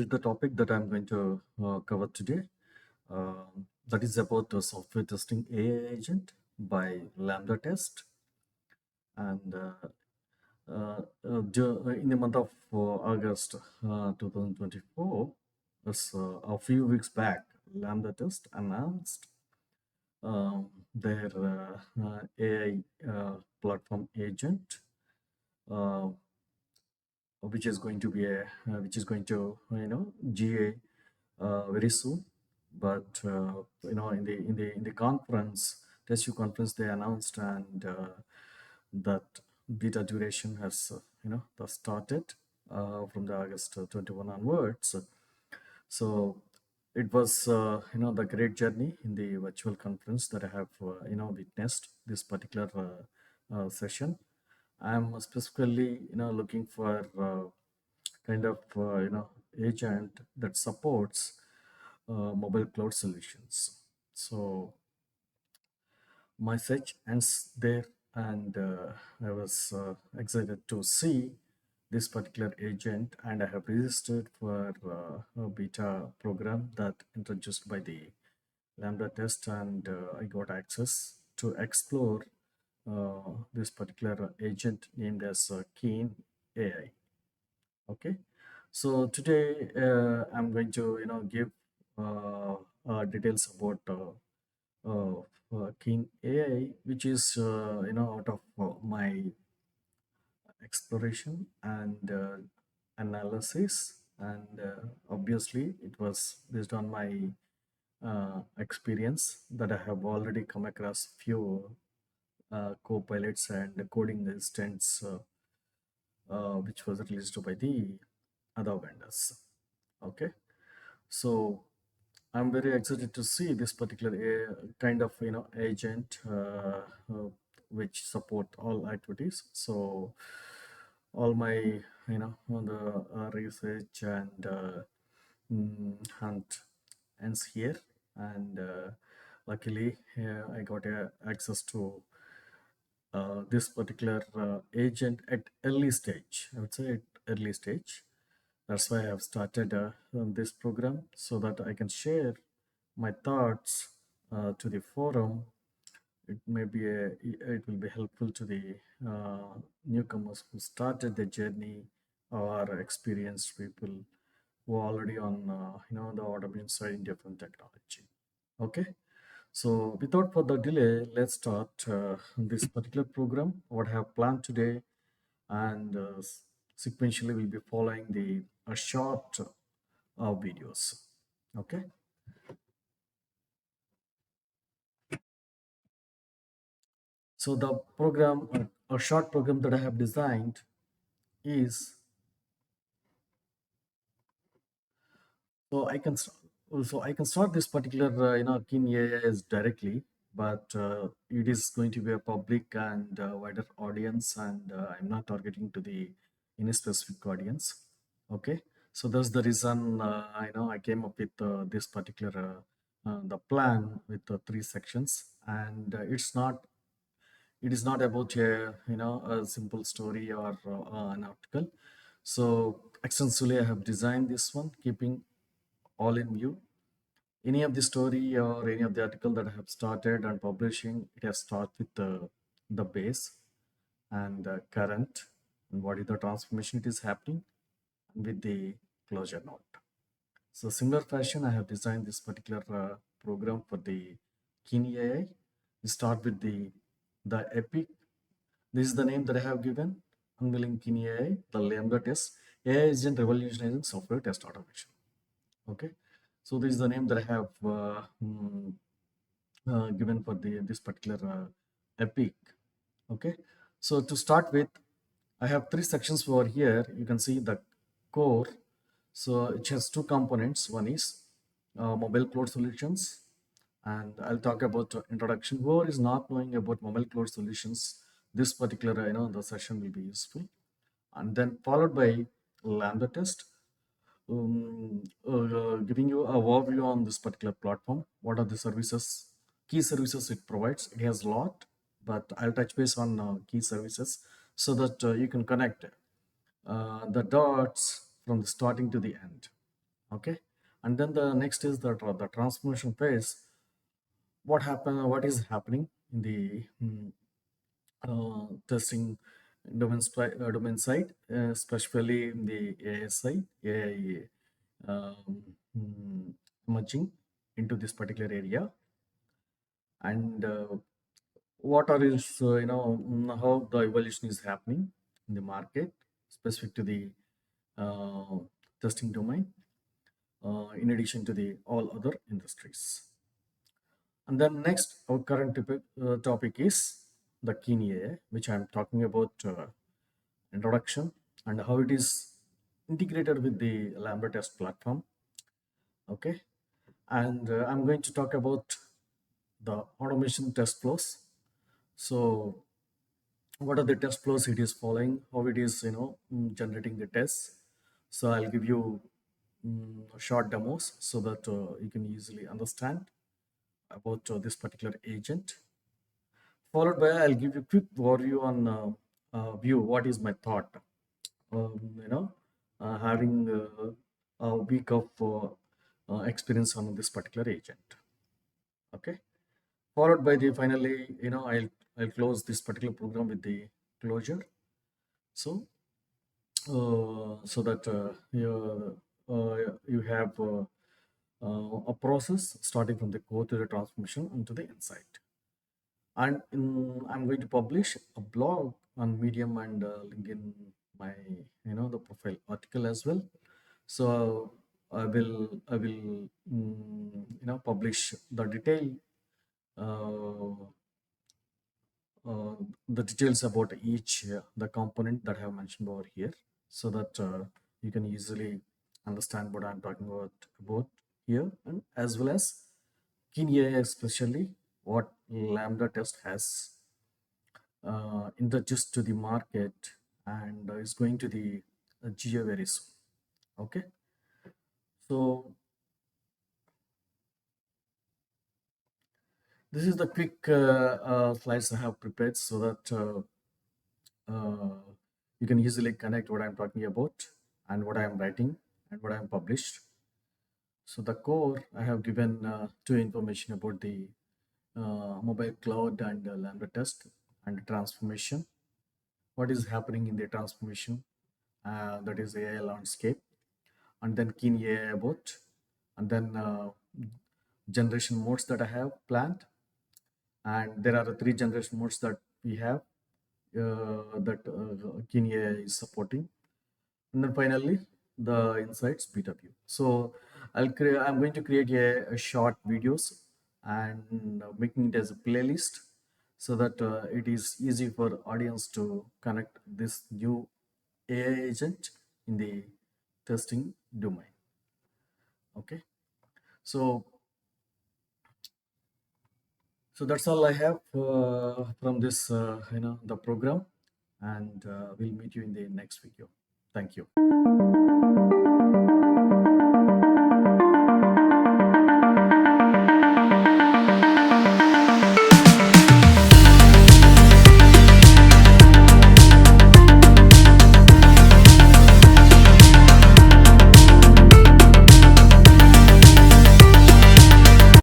is the topic that I'm going to cover today. That is about the software testing AI agent by LambdaTest. And in the month of August 2024, that's a few weeks back, LambdaTest announced their AI platform agent, uh, which is going to be which is going to GA very soon. But in the conference, TSU conference, they announced and that beta duration has started from the August 21 onwards. So it was the great journey in the virtual conference that I have witnessed this particular session. I'm specifically looking for kind of agent that supports mobile cloud solutions. So my search ends there, and I was excited to see this particular agent, and I have registered for a beta program that introduced by the Lambda test, and I got access to explore this particular agent named as KaneAI. Okay, so today I'm going to give details about King AI, which is out of my exploration and analysis, and obviously it was based on my experience that I have already come across few co-pilots and coding assistants which was released by the other vendors. Okay, so I'm very excited to see this particular kind of agent which support all activities. So all my on the research and hunt ends here, and luckily I got access to this particular agent at early stage. I would say at early stage. That's why I have started this program so that I can share my thoughts to the forum. It will be helpful to the newcomers who started the journey or experienced people who are already on the automation side in different technology. Okay. So without further delay, let's start this particular program. What I have planned today, and sequentially we'll be following the short videos. Okay. So the program, a short program that I have designed is so I can start this particular Keen AIs directly, but it is going to be a public and wider audience, and I'm not targeting to the any specific audience. Okay, so that's the reason I came up with this particular the plan with the three sections, and it is not about a simple story or an article. So extensively I have designed this one keeping all in view. Any of the story or any of the article that I have started and publishing, it has started with the base and the current and what is the transformation it is happening with the closure note. So similar fashion, I have designed this particular program for the Kini AI. We start with the epic. This is the name that I have given. Unveiling Kini AI, the Lambda test. AI is in revolutionizing software test automation. Okay, so this is the name that I have given for this particular epic. Okay, so to start with, I have three sections over here. You can see the core. So it has two components. One is mobile cloud solutions, and I'll talk about introduction. Whoever is not knowing about mobile cloud solutions, this particular the session will be useful, and then followed by lambda test, giving you a overview on this particular platform. What are the services, key services it provides? It has a lot, but I'll touch base on key services so that you can connect the dots from the starting to the end. Okay, and then the next is the transformation phase. What is happening in the testing domain side, especially in the AI side, AI merging into this particular area, and what are is how the evolution is happening in the market specific to the uh, testing domain, in addition to the all other industries. And then next, our current topic is the KaneAI, which I'm talking about introduction and how it is integrated with the LambdaTest platform. Okay, and I'm going to talk about the automation test flows. So, what are the test flows it is following? How it is, generating the tests. So, I'll give you short demos so that you can easily understand about this particular agent. Followed by, I'll give you a quick overview on view what is my thought. Having a week of experience on this particular agent. Okay. Followed by the finally, I'll close this particular program with the closure. So so that you have a process starting from the core to the transformation into the insight. And I'm going to publish a blog on Medium and link in my the profile article as well. So I will publish the uh, uh, the details about each the component that I have mentioned over here, so that you can easily understand what I'm talking about here, and as well as KineAI, especially what Lambda test has introduced to the market and is going to the GA very soon. Okay, so this is the quick slides I have prepared so that uh, you can easily connect what I'm talking about and what I am writing and what I am published. So the core I have given two information about the mobile cloud and Lambda test and transformation. What is happening in the transformation? That is AI landscape, and then keen AI about, and then generation modes that I have planned, and there are three generation modes that we have that keen AI is supporting, and then finally the insights BW. So I'm going to create a short videos and making it as a playlist so that it is easy for audience to connect this new AI agent in the testing domain. Okay, so that's all I have from this the program, and we'll meet you in the next video. Thank you.